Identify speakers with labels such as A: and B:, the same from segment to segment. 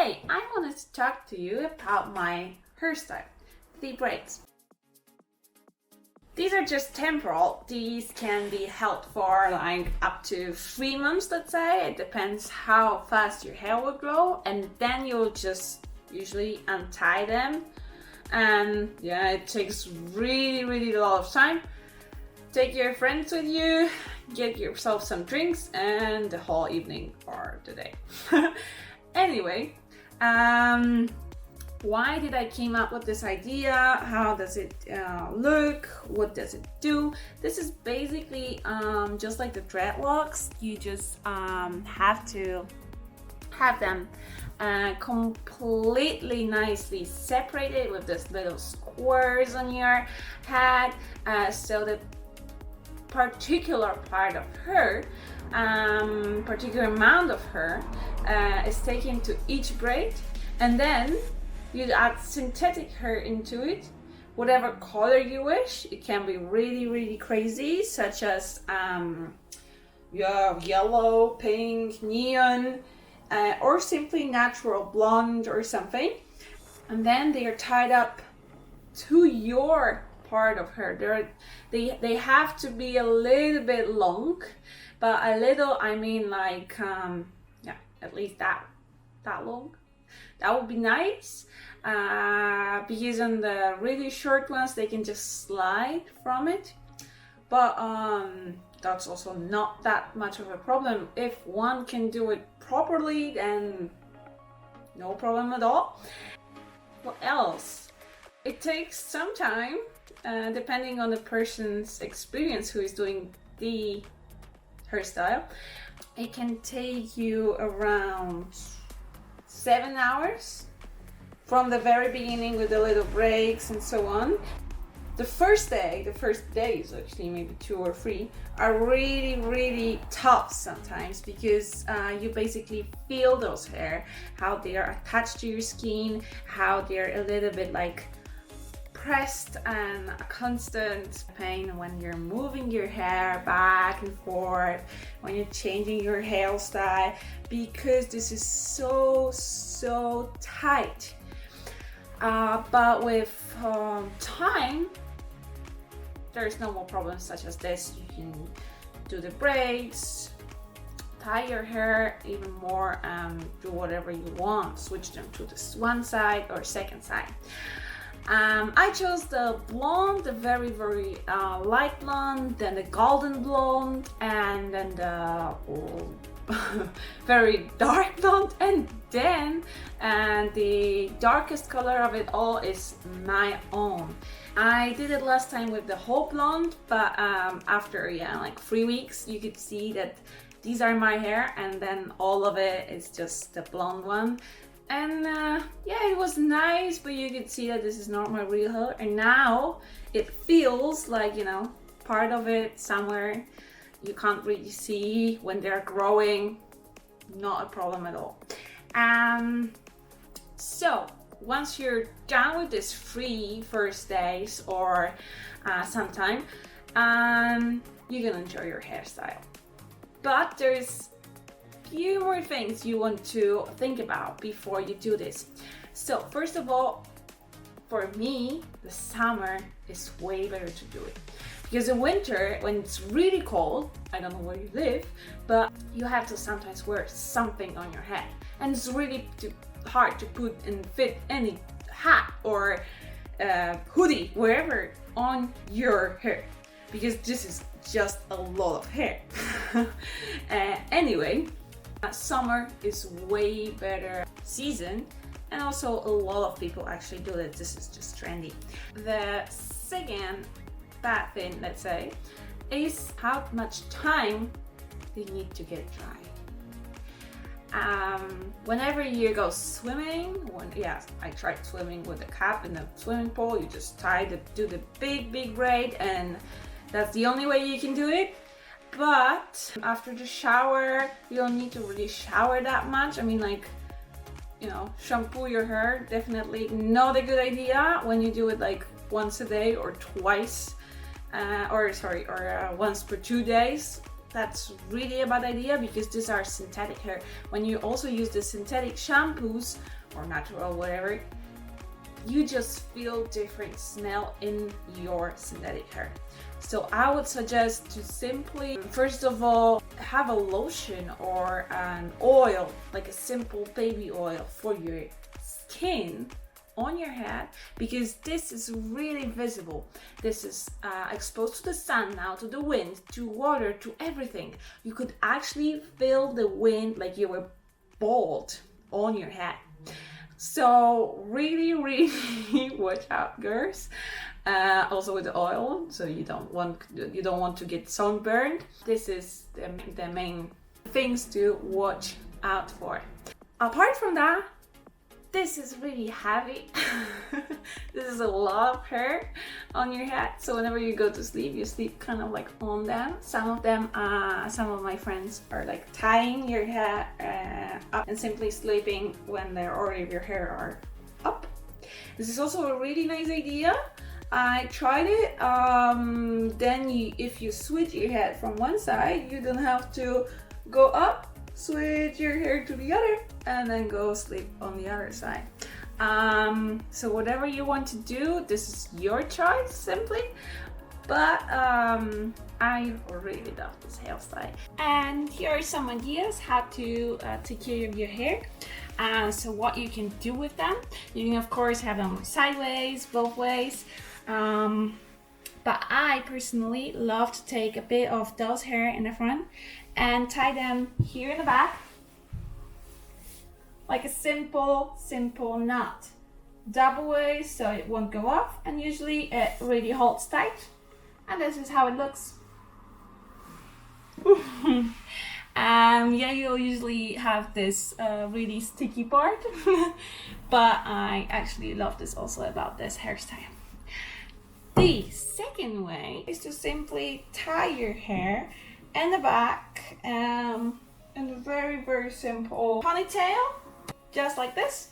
A: Today I wanted to talk to you about my hairstyle, the braids. These are just temporal. These can be held for like up to 3 months, let's say. It depends how fast your hair will grow, and then you'll just usually untie them. And yeah, it takes really a lot of time. Take your friends with you, get yourself some drinks, and the whole evening or the day. Anyway, why did I came up with this idea? How does it look? What does it do? This is basically just like the dreadlocks. You just have to have them completely nicely separated with this little squares on your head, so the particular part of hair, particular amount of hair is taken to each braid, and then you add synthetic hair into it, whatever color you wish. It can be really crazy, such as yellow, pink, neon, or simply natural blonde or something. And then they are tied up to your part of hair. They have to be a little bit long, but a little, I mean like yeah, at least that long. That would be nice, because on the really short ones they can just slide from it, but that's also not that much of a problem. If one can do it properly, then no problem at all. What else? It takes some time, depending on the person's experience who is doing the hairstyle. It can take you around 7 hours from the very beginning with the little breaks and so on. The first days actually, maybe 2 or 3, are really tough sometimes, because you basically feel those hair, how they are attached to your skin, how they're a little bit like pressed, and a constant pain when you're moving your hair back and forth, when you're changing your hairstyle, because this is so tight. But with time, there's no more problems such as this. You can do the braids, tie your hair even more, do whatever you want, switch them to this one side or second side. I chose the blonde, the very light blonde, then the golden blonde, and then the very dark blonde, and then the darkest color of it all is my own. I did it last time with the whole blonde, but after like 3 weeks you could see that these are my hair, and then all of it is just the blonde one. And yeah, it was nice, but you could see that this is not my real hair, and now it feels like, you know, part of it somewhere. You can't really see when they're growing. Not a problem at all. So once you're done with these 3 first days or sometime, you can enjoy your hairstyle. But there's few more things you want to think about before you do this. So first of all, for me, the summer is way better to do it, because in winter, when it's really cold, I don't know where you live, but you have to sometimes wear something on your head, and it's really hard to put and fit any hat or hoodie, wherever, on your hair, because this is just a lot of hair. Anyway, summer is way better season, and also a lot of people actually do it. This is just trendy. The second bad thing, let's say, is how much time they need to get dry. Whenever you go swimming, I tried swimming with a cap in the swimming pool. You just do the big braid, and that's the only way you can do it. But after the shower, you don't need to really shower that much. I mean, like, you know, shampoo your hair, definitely not a good idea when you do it like once a day or twice, or once per 2 days. that's really a bad idea, because these are synthetic hair. When you also use the synthetic shampoos or natural, whatever, you just feel different smell in your synthetic hair. So I would suggest to simply, first of all, have a lotion or an oil, like a simple baby oil for your skin on your head, because this is really visible. This is exposed to the sun now, to the wind, to water, to everything. You could actually feel the wind like you were bald on your head. So really watch out, girls. Also with the oil, so you don't want to get sunburned. This is the main things to watch out for. Apart from that, this is really heavy. This is a lot of hair on your head, so whenever you go to sleep, you sleep kind of like on them. Some of my friends are like tying your hair up and simply sleeping when all of your hair are up. This is also a really nice idea. I tried it. Then if you switch your head from one side, you don't have to go up, switch your hair to the other, and then go sleep on the other side. So whatever you want to do, this is your choice simply. But I really love this hairstyle. And here are some ideas how to take care of your hair. So what you can do with them, you can of course have them sideways, both ways. But I personally love to take a bit of those hair in the front and tie them here in the back, like a simple knot. Double ways, so it won't go off, and usually it really holds tight. And this is how it looks. Yeah, you'll usually have this really sticky part, but I actually love this also about this hairstyle. The second way is to simply tie your hair in the back in a very simple ponytail, just like this.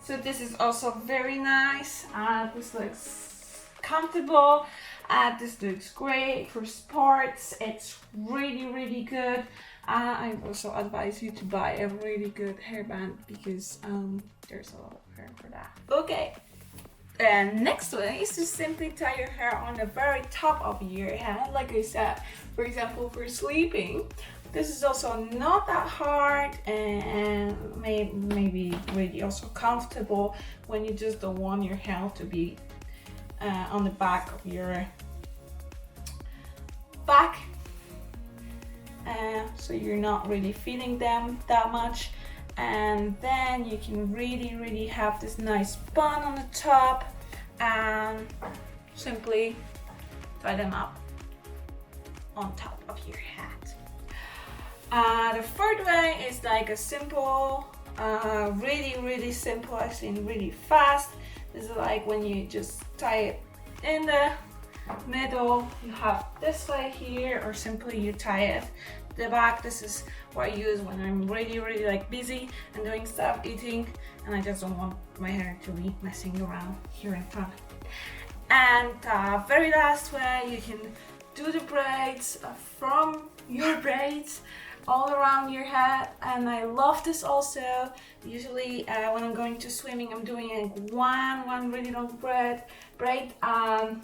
A: So this is also very nice. This looks comfortable. This looks great for sports. It's really good. I also advise you to buy a really good hairband, because there's a lot of hair for that. Okay. And next way is to simply tie your hair on the very top of your head, like I said, for example, for sleeping. This is also not that hard, and maybe really also comfortable when you just don't want your hair to be on the back of your back, so you're not really feeling them that much. And then you can really have this nice bun on the top and simply tie them up on top of your head. The third way is like a simple, really simple, actually, and really fast. This is like when you just tie it in the middle. You have this way here, or simply you tie it the back. This is what I use when I'm really like busy and doing stuff, eating, and I just don't want my hair to be messing around here in front. And very last way, you can do the braids from your braids all around your head. And I love this also. Usually when I'm going to swimming, I'm doing one really long braid on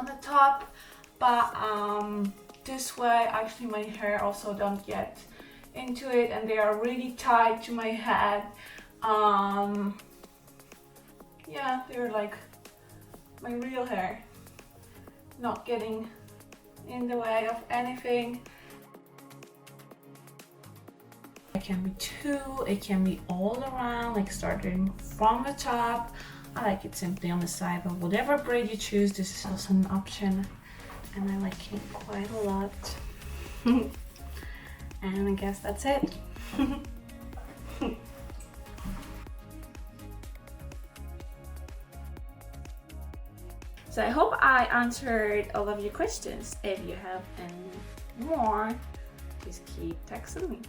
A: the top, but this way actually my hair also don't get into it, and they are really tied to my head. Yeah, they're like my real hair, not getting in the way of anything. It can be two, it can be all around, like starting from the top. I like it simply on the side, but whatever braid you choose, this is also an option, and I like it quite a lot. And I guess that's it. So I hope I answered all of your questions. If you have any more, just keep texting me.